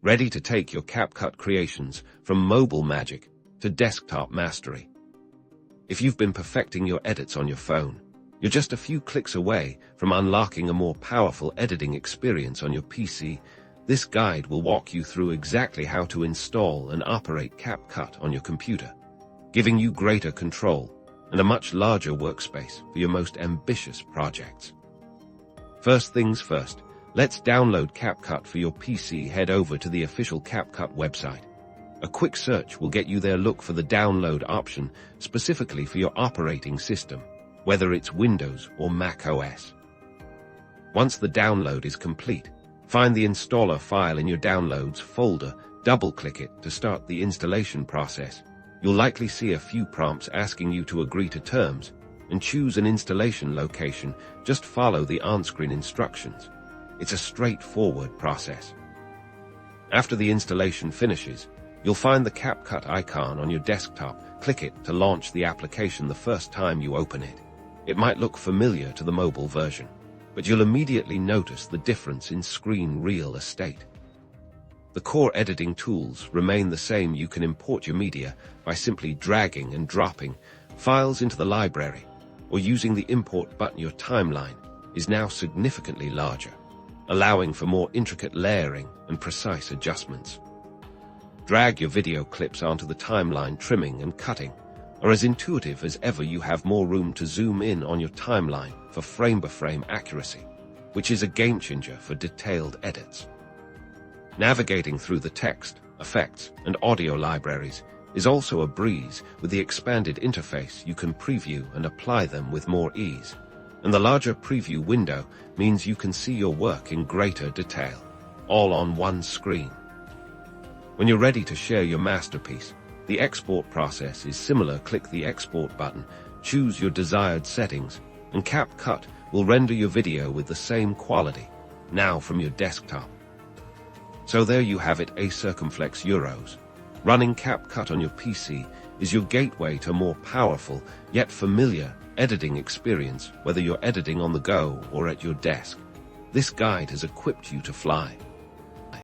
ready to take your CapCut creations from mobile magic to desktop mastery. If you've been perfecting your edits on your phone, you're just a few clicks away from unlocking a more powerful editing experience on your PC. This guide will walk you through exactly how to install and operate CapCut on your computer, giving you greater control and a much larger workspace for your most ambitious projects. First things first, let's download CapCut for your PC. Head over to the official CapCut website. A quick search will get you there. Look for the download option specifically for your operating system, whether it's Windows or Mac OS. Once the download is complete, find the installer file in your Downloads folder, double-click it to start the installation process. You'll likely see a few prompts asking you to agree to terms and choose an installation location. Just follow the on-screen instructions. It's a straightforward process. After the installation finishes, you'll find the CapCut icon on your desktop. Click it to launch the application the first time you open it. It might look familiar to the mobile version, but you'll immediately notice the difference in screen real estate. The core editing tools remain the same. You can import your media by simply dragging and dropping files into the library or using the import button. Your timeline is now significantly larger, allowing for more intricate layering and precise adjustments. Drag your video clips onto the timeline. Trimming and cutting are as intuitive as ever. You have more room to zoom in on your timeline for frame-by-frame accuracy, which is a game-changer for detailed edits. Navigating through the text, effects, and audio libraries is also a breeze. With the expanded interface, you can preview and apply them with more ease, and the larger preview window means you can see your work in greater detail, all on one screen. When you're ready to share your masterpiece, the export process is similar. Click the export button, choose your desired settings, and CapCut will render your video with the same quality, now from your desktop. So there you have it, a circumflex euros. Running CapCut on your PC is your gateway to a more powerful, yet familiar, editing experience, whether you're editing on the go or at your desk. This guide has equipped you to fly.